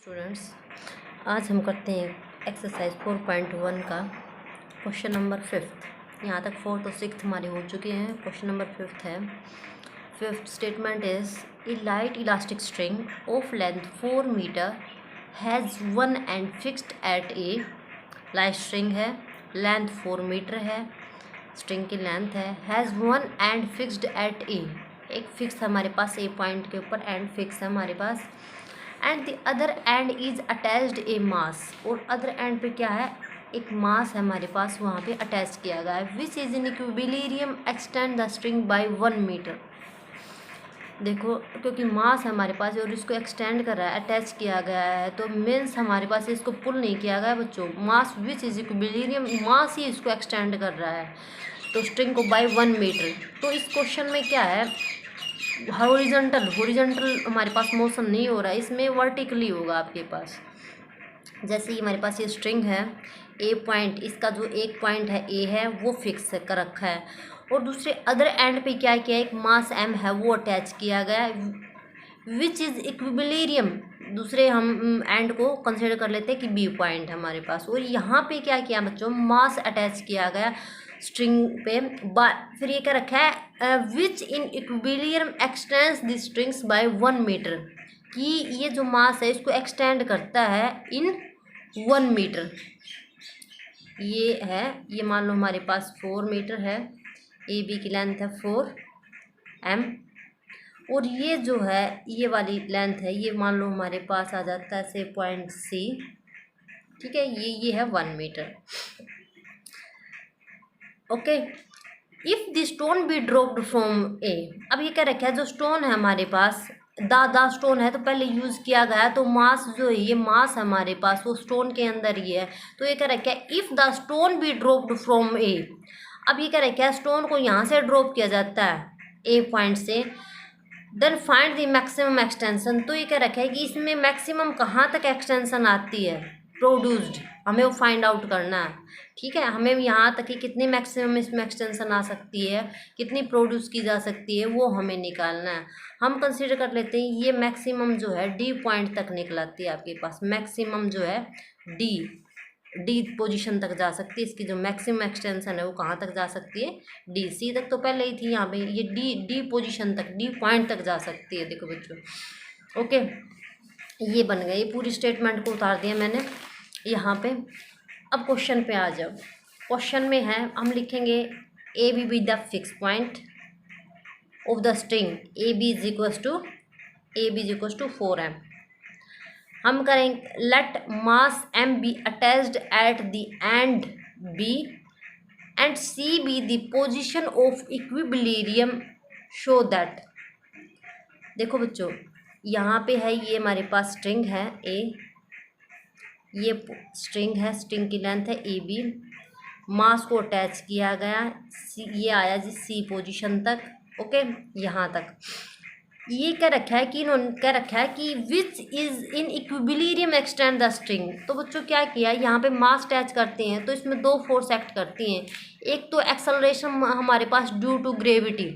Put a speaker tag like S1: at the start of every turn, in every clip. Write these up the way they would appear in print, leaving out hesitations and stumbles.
S1: Students, आज हम करते हैं एक्सरसाइज 4.1 का क्वेश्चन नंबर 5। यहाँ तक 4th और 6th हमारे हो चुके हैं। क्वेश्चन नंबर 5 है। 5th statement is a light elastic string of length 4 metre has one end fixed at A. Light string है, लेंथ 4 मीटर है, स्ट्रिंग की लेंथ है, has one end fixed at A. एक फिक्स हमारे पास ए point के ऊपर and fix है हमारे पास, and the other end is attached a mass. और अदर एंड पे क्या है, एक मास है हमारे पास वहाँ पे अटैच किया गया है। Which is in equilibrium extend the string by 1 metre. देखो, क्योंकि मास है हमारे पास और इसको एक्सटेंड कर रहा है, अटैच किया गया है, तो मीन्स हमारे पास इसको पुल नहीं किया गया बच्चों। मास विच इज इक्विलिब्रियम, मास ही इसको एक्सटेंड कर रहा है, तो स्ट्रिंग को बाय 1 मीटर। तो इस क्वेश्चन में क्या है, हॉरिजॉन्टल हमारे पास मोशन नहीं हो रहा है, इसमें वर्टिकली होगा आपके पास। जैसे ही हमारे पास ये स्ट्रिंग है, ए पॉइंट, इसका जो एक पॉइंट है ए है वो फिक्स कर रखा है, और दूसरे अदर एंड पे क्या किया, एक मास एम है वो अटैच किया गया है, विच इज़ इक्विलिब्रियम। दूसरे हम एंड को कंसिडर कर लेते हैं कि बी पॉइंट है हमारे पास, और यहाँ पे क्या किया बच्चों, मास अटैच किया गया स्ट्रिंग पे। फिर ये क्या रखा है, which in equilibrium extends the strings by 1 metre, कि ये जो मास है इसको एक्सटेंड करता है इन 1 मीटर। ये है, ये मान लो हमारे पास 4 मीटर है, ए बी की लेंथ है 4 एम, और ये जो है ये वाली लेंथ है, ये मान लो हमारे पास आ जाता है से पॉइंट सी, ठीक है, ये है 1 metre. Okay, if the stone be dropped from A. अब ये क्या रखा है, जो स्टोन है हमारे पास, दा स्टोन है तो पहले यूज़ किया गया, तो मास जो है, ये मास हमारे पास वो स्टोन के अंदर ही है, तो ये क्या रखा है, if the stone be dropped from A. अब ये क्या रखा है, स्टोन को यहाँ से ड्रॉप किया जाता है ए पॉइंट से, then find the maximum extension. तो ये क्या रखा है कि इसमें मैक्सिमम कहाँ तक एक्सटेंशन आती है प्रोड्यूस्ड, हमें वो फाइंड आउट करना है, ठीक है। हमें यहाँ तक कि कितनी मैक्सिमम इसमें एक्सटेंशन आ सकती है, कितनी प्रोड्यूस की जा सकती है, वो हमें निकालना है। हम कंसीडर कर लेते हैं ये मैक्सिमम जो है डी पॉइंट तक निकलाती है आपके पास, मैक्सिमम जो है डी पोजीशन तक जा सकती है। इसकी जो मैक्सिमम एक्सटेंशन है वो कहाँ तक जा सकती है, डी। सी तक तो पहले ही थी, यहाँ पे ये डी पोजीशन तक, डी पॉइंट तक जा सकती है। देखो बच्चों, ओके, ये बन गई, पूरी स्टेटमेंट को उतार दिया मैंने यहाँ पे। अब क्वेश्चन पे आ जाओ। क्वेश्चन में है, हम लिखेंगे A B with the fix point of the string A B is equals to 4m। हम करेंगे let mass m be attached at the end b and c be the position of equilibrium show that. देखो बच्चों, यहाँ पे है, ये हमारे पास string है ए, ये स्ट्रिंग है, स्ट्रिंग की लेंथ है ए बी, मास को अटैच किया गया सी, ये आया जी सी पोजीशन तक, ओके, यहाँ तक। ये क्या रखा है कि इन्होंने क्या रखा है कि which is in equilibrium extend the string. तो बच्चों क्या किया, यहाँ पे मास अटैच करते हैं तो इसमें 2 फोर्स एक्ट करती हैं। एक तो एक्सेलरेशन हमारे पास ड्यू टू ग्रेविटी,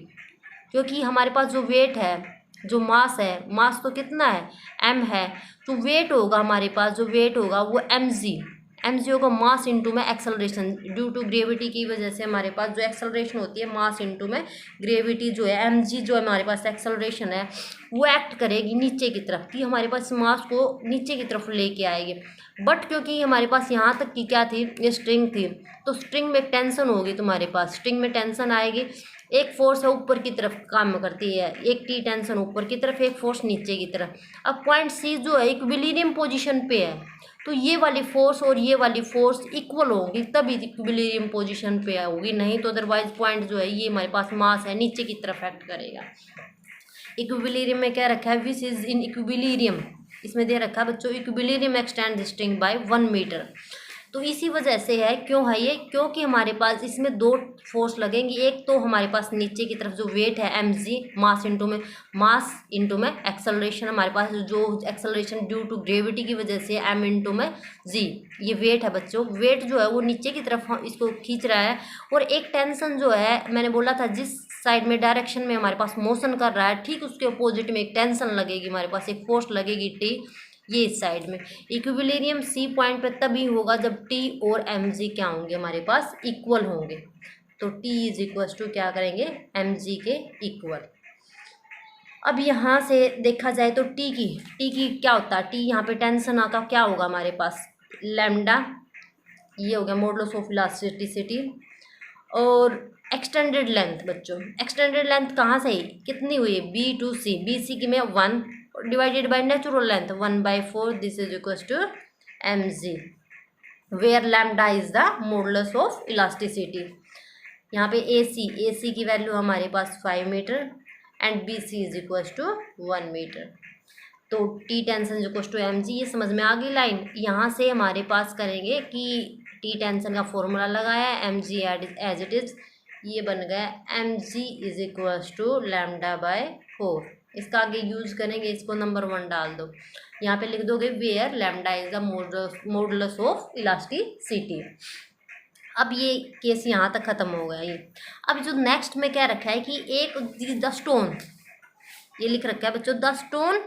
S1: क्योंकि हमारे पास जो वेट है, जो मास है, मास तो कितना है, m है, तो वेट होगा हमारे पास, जो वेट होगा वो mg होगा, मास इंटू में एक्सेलरेशन। ड्यू टू ग्रेविटी की वजह से हमारे पास जो एक्सेलरेशन होती है, मास इंटू में ग्रेविटी जो है, mg जो हमारे पास एक्सेलरेशन है वो एक्ट करेगी नीचे की तरफ, कि हमारे पास मास को नीचे की तरफ लेके आएगी। बट क्योंकि हमारे पास यहाँ तक की क्या थी, ये स्ट्रिंग थी, तो स्ट्रिंग में टेंशन होगी, तुम्हारे पास स्ट्रिंग में टेंशन आएगी। एक फोर्स है ऊपर की तरफ काम करती है, एक टी टेंशन ऊपर की तरफ, एक फोर्स नीचे की तरफ। अब पॉइंट सी जो है इक्विलिब्रियम पोजीशन पे है, तो ये वाली फोर्स और ये वाली फोर्स इक्वल होगी, तभी इक्विलिब्रियम पोजीशन पे होगी, नहीं तो अदरवाइज पॉइंट जो है, ये हमारे पास मास है, नीचे की तरफ एक्ट करेगा। इक्विलिब्रियम में क्या रखा है, विच इज इन इक्विलिब्रियम, इसमें दे रखा है बच्चों equilibrium extend the string by 1 metre. तो इसी वजह से है, क्यों है ये, क्योंकि हमारे पास इसमें 2 फोर्स लगेंगी। एक तो हमारे पास नीचे की तरफ जो वेट है mg, मास इंटू में एक्सेलरेशन, हमारे पास जो एक्सेलरेशन ड्यू टू ग्रेविटी की वजह से m इंटू में g, ये वेट है बच्चों। वेट जो है वो नीचे की तरफ इसको खींच रहा है, और एक टेंशन जो है, मैंने बोला था जिस साइड में डायरेक्शन में हमारे पास मोशन कर रहा है, ठीक उसके अपोजिट में एक टेंशन लगेगी, हमारे पास एक फोर्स लगेगी टी, ये इस साइड में। इक्विलिब्रियम सी पॉइंट पे तभी होगा जब टी और एम जी क्या होंगे हमारे पास, इक्वल होंगे। तो टी इज इक्वल टू क्या करेंगे, एम जी के इक्वल। अब यहाँ से देखा जाए तो टी की क्या होता है, टी यहाँ पे टेंशन आता, क्या होगा हमारे पास, लैम्डा, ये हो गया मॉडुलस ऑफ इलास्टिसिटी। और एक्सटेंडेड लेंथ बच्चों, एक्सटेंडेड लेंथ कहाँ से कितनी हुई है, B to C, B C की में 1 divided by natural length 1/4, this is equal to M G, where lambda is the modulus of elasticity. यहाँ पे ए सी की वैल्यू हमारे पास 5 metre and B C is equal to 1 metre. तो T tension equal to M G, ये समझ में आ गई लाइन। यहाँ से हमारे पास करेंगे कि टी टेंशन का फॉर्मूला लगाया, M G as it is, ये बन गया M G is equal to lambda by 4। इसका आगे यूज करेंगे, इसको नंबर 1 डाल दो, यहाँ पे लिख दोगे where lambda is the modulus of elasticity. अब ये केस यहाँ तक ख़त्म हो गया ये। अब जो नेक्स्ट में क्या रखा है कि एक द स्टोन, ये लिख रखा है बच्चों, the stone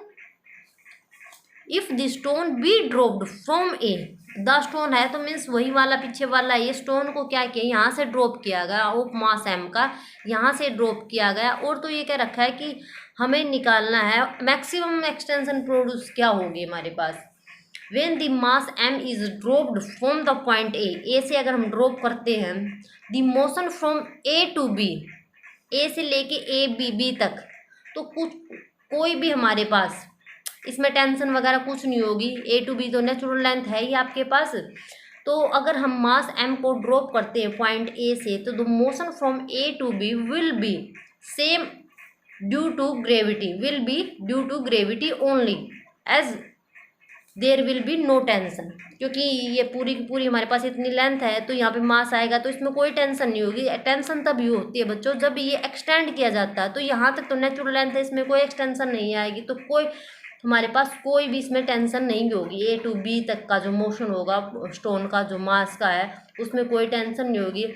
S1: if the stone be dropped from A, the stone है तो मीन्स वही वाला पीछे वाला, ये स्टोन को क्या किया, यहाँ से ड्रॉप किया गया, ऑफ मास एम का यहाँ से ड्रॉप किया गया। और तो ये क्या रखा है कि हमें निकालना है मैक्सिमम एक्सटेंशन प्रोड्यूस क्या होगी हमारे पास, when the mass m is dropped from the point a से अगर हम ड्रॉप करते हैं, the motion from a to b, a से लेके a b तक, तो कुछ कोई भी हमारे पास इसमें टेंशन वगैरह कुछ नहीं होगी, a to b तो नेचुरल लेंथ है ही आपके पास। तो अगर हम मास m को ड्रॉप करते हैं पॉइंट a से, तो the motion from a to b will be same due to gravity, will be due to gravity only, as there will be no tension. क्योंकि ये पूरी की पूरी हमारे पास इतनी लेंथ है, तो यहाँ पे मास आएगा तो इसमें कोई टेंशन नहीं होगी। टेंशन तभी होती है बच्चों जब ये एक्सटेंड किया जाता है, तो यहाँ तक तो नेचुरल लेंथ है, इसमें कोई एक्सटेंशन नहीं आएगी, तो कोई हमारे पास कोई भी इसमें टेंशन नहीं होगी। ए टू बी तक का जो मोशन होगा स्टोन का, जो मास का है, उसमें कोई टेंशन नहीं होगी।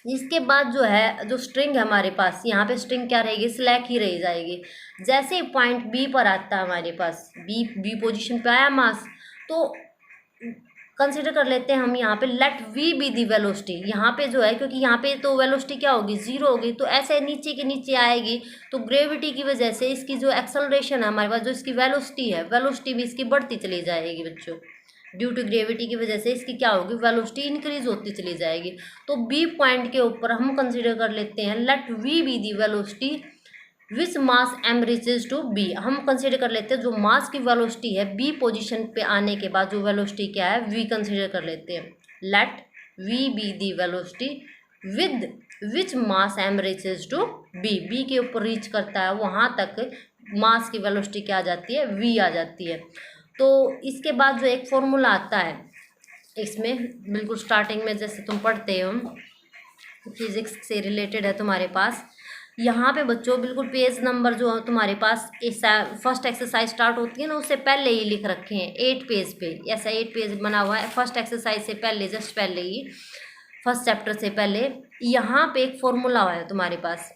S1: इसके बाद जो है, जो स्ट्रिंग है हमारे पास, यहाँ पे स्ट्रिंग क्या रहेगी, स्लैक ही रह जाएगी। जैसे ही पॉइंट बी पर आता है हमारे पास, बी पोजीशन पे आया मास, तो कंसिडर कर लेते हैं हम यहाँ पे let V be the velocity. यहाँ पे जो है, क्योंकि यहाँ पे तो वेलोसिटी क्या होगी, 0 होगी, तो ऐसे नीचे के नीचे आएगी, तो ग्रेविटी की वजह से इसकी जो एक्सेलरेशन है हमारे पास, जो इसकी वेलोसिटी है, वेलोसिटी भी इसकी बढ़ती चली जाएगी बच्चों। ड्यू टू ग्रेविटी की वजह से इसकी क्या होगी, वेलोसिटी इंक्रीज होती चली जाएगी। तो बी पॉइंट के ऊपर हम कंसिडर कर लेते हैं let V be the velocity which mass M reaches to B. हम कंसिडर कर लेते हैं जो मास की वेलोसिटी है बी पोजीशन पे आने के बाद, जो वेलोसिटी क्या है, वी कंसिडर कर लेते हैं। Let V be the velocity with which mass M reaches to B, B के ऊपर रीच करता है वहाँ तक मास की वेलोसिटी क्या आ जाती है, वी आ जाती है। तो इसके बाद जो एक फॉर्मूला आता है इसमें, बिल्कुल स्टार्टिंग में जैसे तुम पढ़ते हो, फिजिक्स से रिलेटेड है तुम्हारे पास, यहाँ पे बच्चों बिल्कुल पेज नंबर जो तुम्हारे पास फर्स्ट एक्सरसाइज स्टार्ट होती है ना, उससे पहले ही लिख रखे हैं 8 पेज पे, ऐसा 8 पेज बना हुआ है फर्स्ट एक्सरसाइज से पहले, जस्ट पहले ही फर्स्ट चैप्टर से पहले। यहाँ पे एक फॉर्मूला है तुम्हारे पास,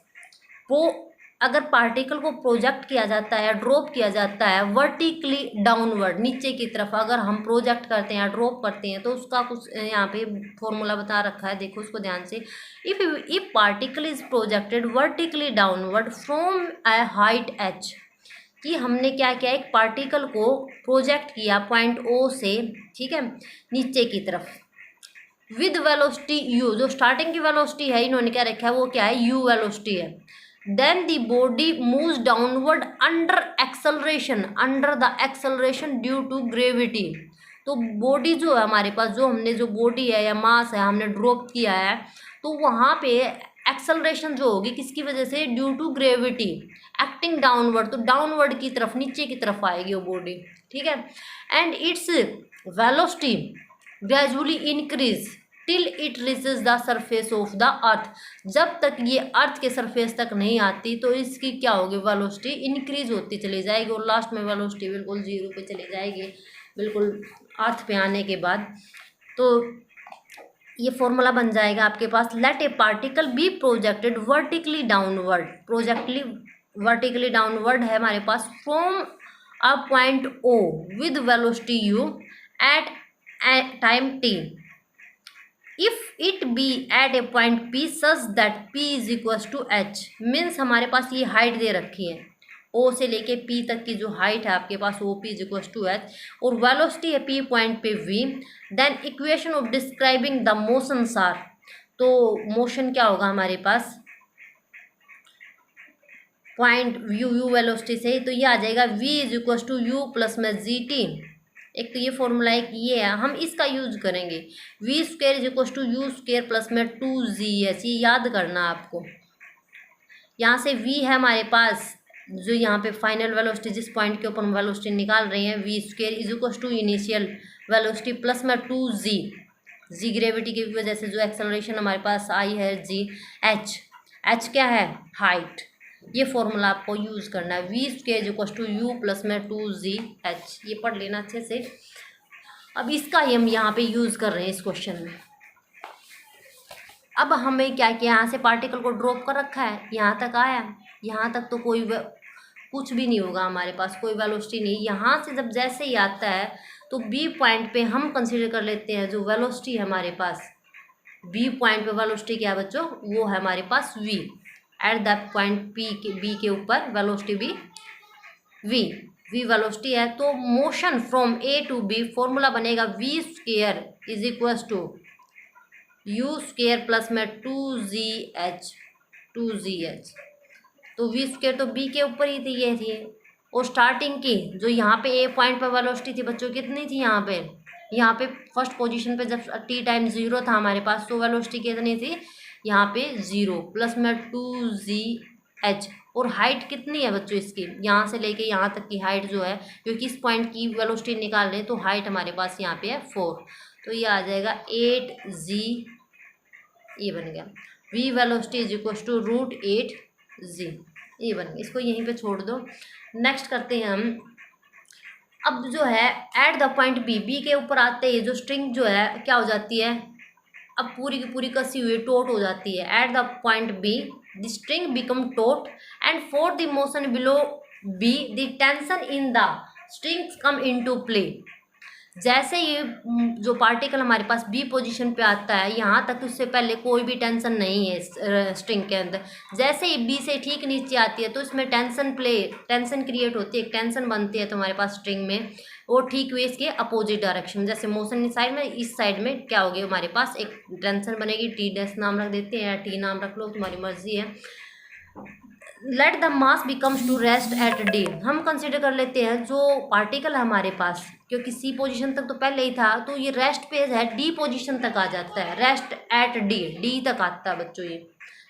S1: वो अगर पार्टिकल को प्रोजेक्ट किया जाता है, ड्रॉप किया जाता है वर्टिकली डाउनवर्ड, नीचे की तरफ अगर हम प्रोजेक्ट करते हैं, ड्रॉप करते हैं, तो उसका कुछ यहाँ पे फॉर्मूला बता रखा है, देखो उसको ध्यान से। If particle is projected vertically downward from A height h, कि हमने क्या किया, एक पार्टिकल को प्रोजेक्ट किया पॉइंट O से, ठीक है, नीचे की तरफ, विद वेलोसिटी u, जो स्टार्टिंग की वेलोसिटी है इन्होंने क्या रखा है, वो क्या है, u वेलोसिटी है। then the body moves downward under the acceleration due to gravity। तो बॉडी जो है हमारे पास, जो हमने जो बॉडी है या मास है हमने ड्रॉप किया है, तो वहाँ पे एक्सेलरेशन जो होगी किसकी वजह से, due to gravity acting downward, तो डाउनवर्ड की तरफ, नीचे की तरफ आएगी वो बॉडी, ठीक है। And its velocity gradually increase till it reaches the surface of the earth, जब तक ये अर्थ के सरफेस तक नहीं आती तो इसकी क्या होगी, वेलोसिटी इंक्रीज होती चली जाएगी, और लास्ट में वेलोसिटी बिल्कुल 0 पे चली जाएगी, बिल्कुल अर्थ पे आने के बाद। तो ये फॉर्मूला बन जाएगा आपके पास, let a particle be projected vertically downward, vertically downward है हमारे पास, from a point O with velocity u at time t if it be at a point P such that P is equals to h। Means हमारे पास ये height दे रखी है, O से लेके P तक की जो हाइट है आपके पास वो P is equals to h और वेलोसिटी है P पॉइंट पे V। Then equation of describing the motions are, तो मोशन क्या होगा हमारे पास पॉइंट यू वेलोसिटी से, तो ये आ जाएगा v is equal to U plus में जी टी। एक तो ये फॉर्मूला एक ये है, हम इसका यूज करेंगे, V square is equal to U square plus में 2gh। ये याद करना आपको। यहाँ से v है हमारे पास जो यहाँ पे फाइनल वेलोसिटी जिस पॉइंट के ऊपर हम वेलोसिटी निकाल रहे हैं, V square is equal to initial velocity plus में 2g, जी ग्रेविटी की वजह से जो एक्सेलरेशन हमारे पास आई है जी, एच क्या है हाइट। ये फॉर्मूला आपको यूज़ करना है, V square equal to U plus में 2gh। ये पढ़ लेना अच्छे से। अब इसका ही हम यहाँ पे यूज़ कर रहे हैं इस क्वेश्चन में। अब हमें क्या किया, यहाँ से पार्टिकल को ड्रॉप कर रखा है, यहाँ तक आया, यहाँ तक तो कोई कुछ भी नहीं होगा हमारे पास, कोई वेलोसिटी नहीं। यहाँ से जब जैसे ही आता है तो बी पॉइंट पे हम कंसीडर कर लेते हैं जो वेलोसिटी है हमारे पास, बी पॉइंट पे वेलोसिटी क्या है बच्चों, वो है हमारे पास v। At the point B के ऊपर वेलोसिटी भी v वेलोसिटी है। तो motion from A to B formula बनेगा v square is equal to U square plus में 2gh। तो v स्क्वेयर तो b के ऊपर ही थी, ये थी। और स्टार्टिंग की जो यहाँ पे ए पॉइंट पर वेलोसिटी थी बच्चों, कितनी थी यहाँ पे फर्स्ट पोजीशन पे जब t टाइम 0 था हमारे पास, तो वेलोसिटी कितनी थी यहाँ पे 0 प्लस में 2gh। और हाइट कितनी है बच्चों इसकी, यहाँ से लेके यहाँ तक की हाइट जो है, क्योंकि इस पॉइंट की वेलोसिटी निकाल रहे हैं तो हाइट हमारे पास यहाँ पे है 4, तो ये आ जाएगा 8g। ये बन गया v velocity is equal to √8g। ये बन गया, इसको यहीं पे छोड़ दो। नेक्स्ट करते हैं हम। अब जो है एट द पॉइंट बी के ऊपर आते ही जो स्ट्रिंग जो है क्या हो जाती है, अब पूरी की पूरी कसी हुई टोट हो जाती है। At the point B the string become taut and for the motion below B the tension in the strings come into play. जैसे ये जो पार्टिकल हमारे पास बी पोजीशन पे आता है, यहाँ तक उससे पहले कोई भी टेंशन नहीं है स्ट्रिंग के अंदर। जैसे ही बी से ठीक नीचे आती है तो इसमें टेंशन क्रिएट होती है, एक टेंशन बनती है तो हमारे पास स्ट्रिंग में, वो ठीक हुई इसके अपोजिट डायरेक्शन। जैसे मोशन इस साइड में, इस साइड में क्या होगी हमारे पास एक टेंशन बनेगी, टी डैश नाम रख देते हैं या टी नाम रख लो, तुम्हारी मर्जी है। Let the mass becomes to rest at D. हम कंसिडर कर लेते हैं जो पार्टिकल है हमारे पास, क्योंकि सी पोजीशन तक तो पहले ही था, तो ये रेस्ट पे है, डी पोजीशन तक आ जाता है, रेस्ट एट डी तक आता है बच्चों ये।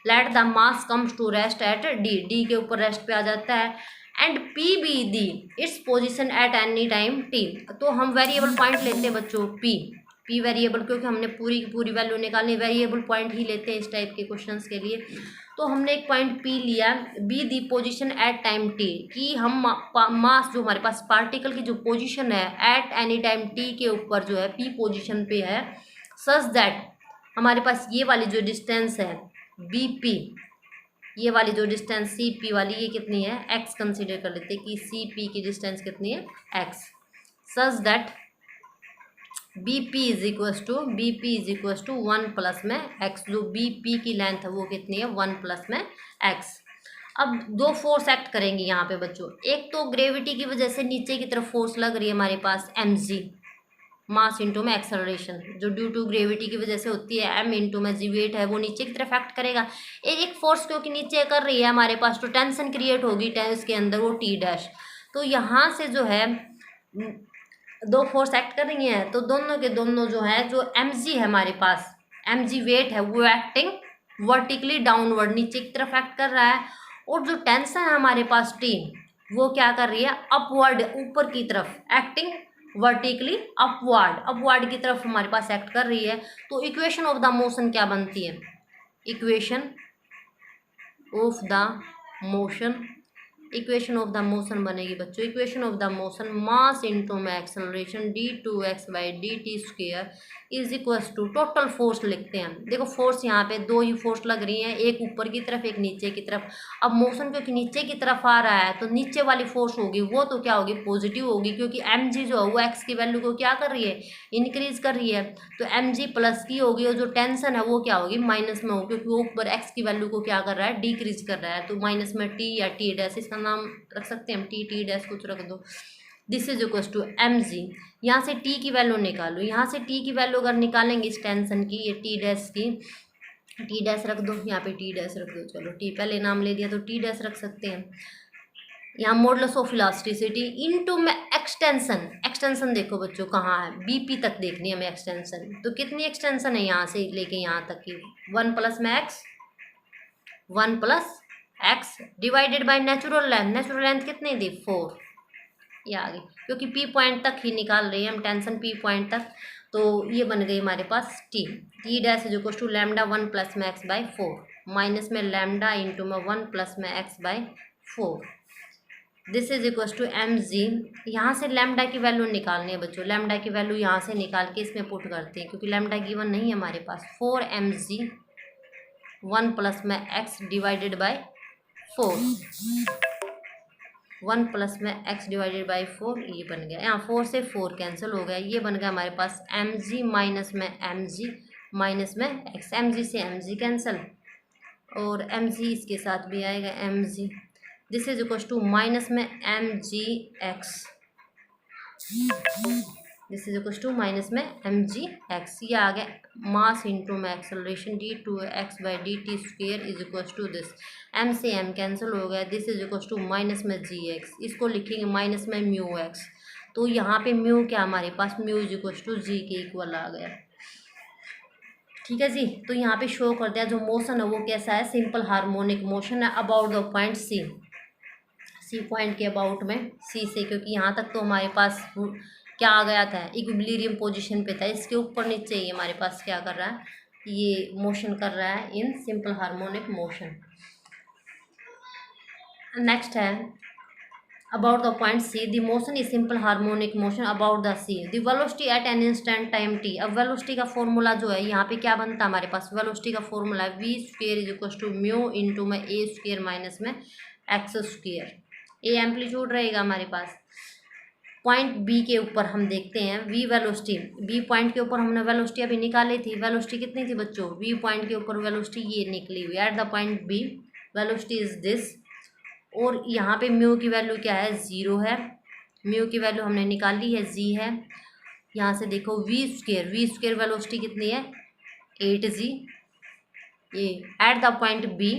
S1: Let the mass comes to rest at D के ऊपर रेस्ट पे आ जाता है। And P be the its position at any time T. तो हम वेरिएबल पॉइंट लेते हैं बच्चों पी वेरिएबल, क्योंकि हमने पूरी की पूरी वैल्यू निकालनी, वेरिएबल पॉइंट ही लेते हैं इस टाइप के क्वेश्चंस के लिए। तो हमने एक पॉइंट पी लिया, be the position at time T, कि हम मास जो हमारे पास पार्टिकल की जो पोजीशन है एट एनी टाइम टी के ऊपर जो है पी पोजीशन पे है, सच दैट हमारे पास ये वाली जो डिस्टेंस है बी पी, ये वाली जो डिस्टेंस सी पी वाली ये कितनी है, एक्स कंसिडर कर लेते हैं कि सी पी की डिस्टेंस कितनी है X. Such that B P is equal to 1 plus में एक्स। जो बी पी की लेंथ है वो कितनी है 1 प्लस में एक्स। अब दो फोर्स एक्ट करेंगी यहाँ पे बच्चों। एक तो ग्रेविटी की वजह से नीचे की तरफ फोर्स लग रही है हमारे पास mg, मास इंटू में एक्सेलरेशन, जो ड्यू टू ग्रेविटी की वजह से होती है, m इंटू में जी वेट है वो नीचे की तरफ एक्ट करेगा। एक फोर्स क्योंकि नीचे कर रही है हमारे पास, तो टेंशन क्रिएट होगी टेंस के अंदर, वो टी डैश। तो यहाँ से जो है दो फोर्स एक्ट कर रही हैं, तो दोनों के दोनों जो है, जो mg है हमारे पास, mg वेट है वो एक्टिंग वर्टिकली डाउनवर्ड, नीचे की तरफ एक्ट कर रहा है। और जो टेंशन है हमारे पास टी, वो क्या कर रही है अपवर्ड, ऊपर की तरफ, एक्टिंग वर्टिकली अपवर्ड की तरफ हमारे पास एक्ट कर रही है। तो इक्वेशन ऑफ द मोशन क्या बनती है, equation of the motion equation of the motion बनेगी बच्चों, equation of the motion mass into में acceleration d2x/dt² is equals to total force लिखते हैं। देखो फोर्स यहाँ पे दो ही फोर्स लग रही हैं, एक ऊपर की तरफ एक नीचे की तरफ। अब मोशन क्योंकि नीचे की तरफ आ रहा है तो नीचे वाली फोर्स होगी वो तो क्या होगी, पॉजिटिव होगी, क्योंकि mg जो है वो x की वैल्यू को क्या कर रही है, इंक्रीज कर रही है। तो mg प्लस की होगी और जो टेंशन है वो क्या होगी, माइनस में होगी, क्योंकि वो ऊपर x की वैल्यू को क्या कर रहा है, डिक्रीज कर रहा है। तो माइनस में t या t डैश, इसका नाम रख सकते हैं हम t डैश कुछ रख दो। This is equal to mg। यहाँ से t की वैल्यू निकालो, यहाँ से t की वैल्यू अगर निकालेंगे इस टेंशन की, ये t डैश की, t डैश रख दो, यहाँ पे t डैश रख दो। चलो t पहले नाम ले दिया तो t डैश रख सकते हैं। यहाँ मॉडुलस ऑफ इलास्टिसिटी इनटू में एक्सटेंशन, एक्सटेंशन देखो बच्चों कहाँ है, बीपी तक देखनी है हमें एक्सटेंशन। तो कितनी एक्सटेंशन है यहाँ से लेके यहाँ तक की, 1 प्लस में x, 1 plus x divided by natural length, natural length कितनी थी 4, ये आ गई, क्योंकि पी पॉइंट तक ही निकाल रही है हम टेंशन, पी पॉइंट तक। तो ये बन गई हमारे पास T dash is equal to lambda 1 plus में x बाई 4 माइनस में लैम्डा इंटू में 1 प्लस में x by 4। This is equal to mg। यहाँ से लैम्डा की वैल्यू निकालनी है बच्चों, लैम्डा की वैल्यू यहाँ से निकाल के इसमें पुट करते हैं, क्योंकि लैम्डा गिवन नहीं है हमारे पास। 4 mg 1 प्लस में x डिवाइडेड बाई 4, 1 प्लस में x डिवाइडेड बाई 4, ये बन गया। यहाँ 4 से 4 कैंसिल हो गया, ये बन गया हमारे पास mg माइनस में mg माइनस में x, mg से mg कैंसिल और mg इसके साथ भी आएगा mg। This is equal to minus में mgx, this is equal to minus में mgx। ये आ गया मास इंटू में acceleration d2x/dt² is equal to this, m से m कैंसिल हो गया। This is equal to minus में gx, इसको लिखेंगे माइनस में μx। तो यहाँ पे म्यू क्या हमारे पास, mu is equal to g के इक्वल आ गया। ठीक है जी, तो यहाँ पे शो कर दिया जो मोशन है वो कैसा है, सिंपल हार्मोनिक मोशन है about the point C, C point के अबाउट में, सी से, क्योंकि यहाँ तक तो हमारे पास क्या आ गया था, इक्विलिब्रियम पोजीशन पे था, इसके ऊपर नीचे ही हमारे पास क्या कर रहा है, ये मोशन कर रहा है in simple harmonic motion. Next है about the point C, the motion is simple harmonic motion about the C, the velocity at an instant time t। अब वेलोसिटी का फॉर्मूला जो है यहाँ पे क्या बनता है हमारे पास, वेलोसिटी का फॉर्मूला है v² is equal to mu into में a² माइनस में x²। ए एम्पलीट्यूड रहेगा हमारे पास। पॉइंट बी के ऊपर हम देखते हैं वी वेलोसिटी, बी पॉइंट के ऊपर हमने वेलोसिटी अभी निकाली थी, वेलोसिटी कितनी थी बच्चों, वी पॉइंट के ऊपर वेलोसिटी ये निकली हुई। At the point B velocity is this, और यहाँ पे म्यू की वैल्यू क्या है, 0 है, म्यू की वैल्यू हमने निकाली है, जी है। यहाँ से देखो v² वेलोसिटी कितनी है 8g। ये at the point B,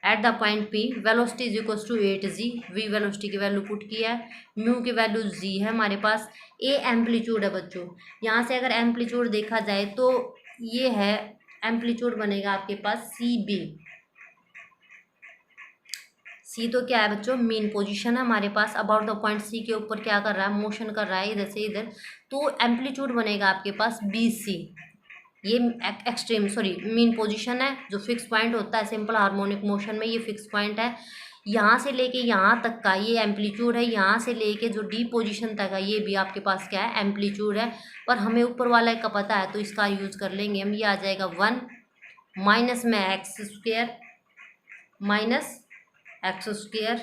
S1: at the point P velocity is equal to 8g, V velocity की वैल्यू पुट किया है, म्यू की वैल्यू जी है हमारे पास। ए एम्पलीट्यूड है बच्चों, यहाँ से अगर एम्पलीट्यूड देखा जाए तो ये है एम्पलीट्यूड बनेगा आपके पास सी बी। सी तो क्या है बच्चों, मीन पोजीशन है हमारे पास, अबाउट द पॉइंट सी के ऊपर क्या कर रहा है, मोशन कर रहा है इधर से इधर, तो एम्पलीट्यूड बनेगा आपके पास बी सी। ये एक्सट्रीम मीन पोजीशन है, जो फिक्स पॉइंट होता है सिंपल हार्मोनिक मोशन में, ये फिक्स पॉइंट है। यहाँ से लेके यहाँ तक का ये एम्पलीट्यूड है, यहाँ से लेके जो डी पोजीशन तक है ये भी आपके पास क्या है, एम्पलीट्यूड है। पर हमें ऊपर वाला का पता है तो इसका यूज कर लेंगे हम। ये आ जाएगा 1 माइनस में x² minus x²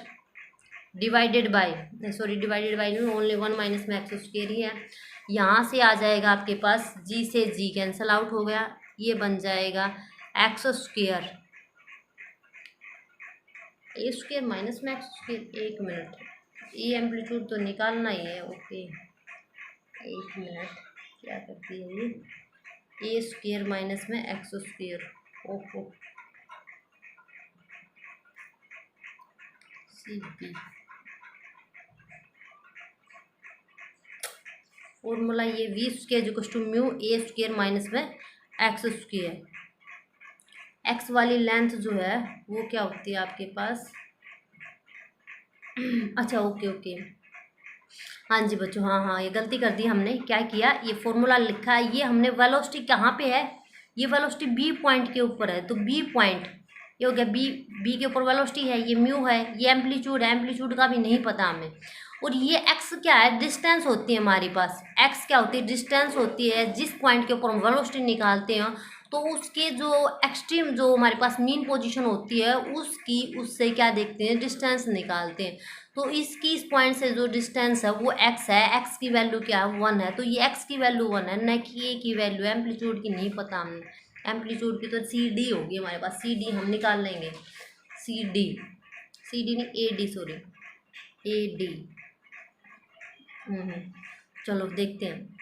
S1: divided by divided by नहीं, ओनली 1 माइनस में x² ही है। यहाँ से आ जाएगा आपके पास g से g कैंसल आउट हो गया, ये बन जाएगा x² a² माइनस में x²। एक मिनट, ये एम्पलीट्यूड तो निकालना ही है, ओके एक मिनट, क्या करती है ये a² माइनस में x², ओहो फॉर्मूला ये v² equal to mu a² minus में x²। x वाली लेंथ जो है वो क्या होती है आपके पास, अच्छा ओके हाँ जी बच्चों, हाँ ये गलती कर दी हमने। क्या किया, ये फॉर्मूला लिखा है, ये हमने वेलोसिटी कहाँ पे है, ये वेलोसिटी बी पॉइंट के ऊपर है, तो बी पॉइंट ये हो गया बी, बी के ऊपर वेलोसिटी है, ये म्यू है, ये एम्पलीट्यूड है, एम्पलीट्यूड का भी नहीं पता हमें। और ये एक्स क्या है, डिस्टेंस होती है हमारे पास, एक्स क्या होती है, डिस्टेंस होती है। जिस पॉइंट के ऊपर हम वेलोसिटी निकालते हैं तो उसके जो एक्सट्रीम जो हमारे पास मीन पोजीशन होती है उसकी, उससे क्या देखते हैं, डिस्टेंस निकालते हैं। तो इसकी इस पॉइंट से जो डिस्टेंस है वो एक्स है, एक्स की वैल्यू क्या है, 1 है। तो ये एक्स की वैल्यू 1 है, न कि ए की वैल्यू, एम्पलीट्यूड की नहीं पता हमें। एम्पलीट्यूड की तो सी डी होगी हमारे पास, सी डी हम निकाल लेंगे, सी डी, सी डी नहीं A D, sorry A D. चलो देखते हैं,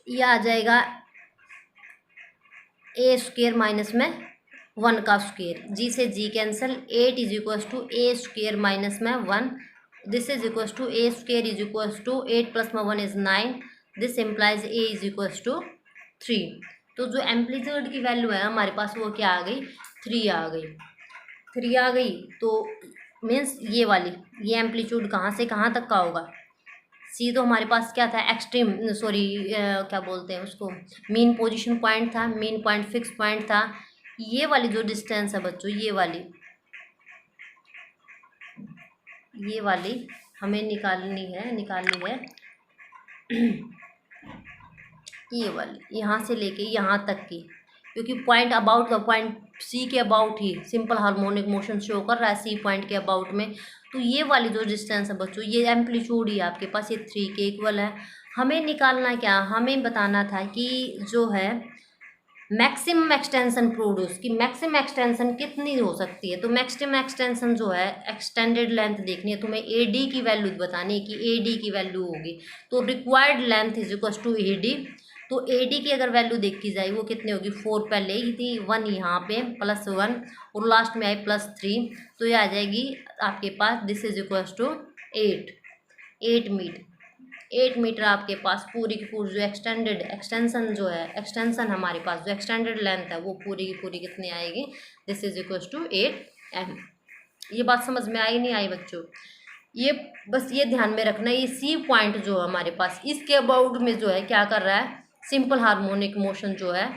S1: ये आ जाएगा ए स्क्वेयर माइनस में 1 का स्क्वेयर, जी से G cancel, 8 is equals to A square minus में 1, this is equals to A square is equals to 8 plus में 1 is 9, this implies A is equals to 3। तो जो एम्पलीट्यूड की वैल्यू है हमारे पास वो क्या आ गई, 3 आ गई, 3 आ गई। तो मीन्स ये वाली, ये एम्पलीट्यूड कहाँ से कहाँ तक का होगा, सी तो हमारे पास क्या था, एक्सट्रीम, सॉरी क्या बोलते हैं उसको, मीन पोजीशन पॉइंट था, मीन पॉइंट फिक्स पॉइंट था। ये वाली जो डिस्टेंस है बच्चों, ये वाली हमें निकालनी है ये वाली, यहाँ से लेके यहाँ तक की, क्योंकि पॉइंट अबाउट का, पॉइंट सी के about he simple harmonic motion show कर रहा है सी पॉइंट के अबाउट में। तो ये वाली जो डिस्टेंस है बच्चों, ये एम्पलीट्यूड ही आपके पास, ये 3 के इक्वल है। हमें निकालना क्या, हमें बताना था कि जो है मैक्सिमम एक्सटेंशन प्रोड्यूस की, मैक्सिमम एक्सटेंशन कितनी हो सकती है। तो मैक्सिमम एक्सटेंशन जो है, एक्सटेंडेड लेंथ देखनी है, तुम्हें ए डी की वैल्यू बतानी है कि ए डी की वैल्यू होगी। तो required length is equal to A D. तो ए डी की अगर वैल्यू देखी जाए वो कितनी होगी, 4 पहले ही थी, 1 यहाँ पे, प्लस 1 और लास्ट में आई +3, तो ये आ जाएगी आपके पास, this is equal to 8 metre. 8 metre आपके पास पूरी की पूरी जो एक्सटेंशन जो है, एक्सटेंशन हमारे पास जो एक्सटेंडेड लेंथ है वो पूरी की पूरी कितनी आएगी, this is equal to 8 m। ये बात समझ में आई नहीं आई बच्चों, ये बस ये ध्यान में रखना, ये सी पॉइंट जो है हमारे पास, इसके अबाउट में जो है क्या कर रहा है, सिंपल हार्मोनिक मोशन जो है,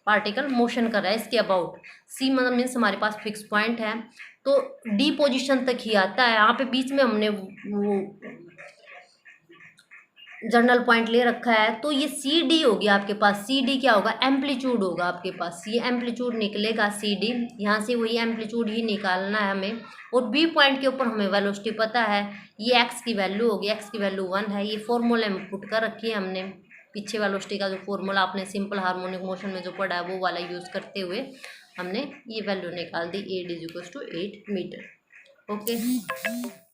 S1: पार्टिकल मोशन कर रहा है इसके अबाउट। सी मतलब मीन्स हमारे पास फिक्स पॉइंट है, तो डी पोजीशन तक ही आता है। यहाँ पे बीच में हमने वो जर्नल पॉइंट ले रखा है, तो ये सी डी होगी आपके पास। सी डी क्या होगा, एम्पलीट्यूड होगा आपके पास, ये एम्पलीट्यूड निकलेगा सी डी, यहाँ से वही एम्पलीट्यूड ही निकालना है हमें। और बी पॉइंट के ऊपर हमें वेलोसिटी पता है, ये एक्स की वैल्यू होगी, एक्स की वैल्यू 1 है। ये फॉर्मूला में पुट कर रखी है हमने, पीछे वेलोसिटी का जो फॉर्मूला आपने सिंपल हार्मोनिक मोशन में जो पढ़ा है वो वाला यूज़ करते हुए हमने ये वैल्यू निकाल दी, A D equals to 8 metre. Okay.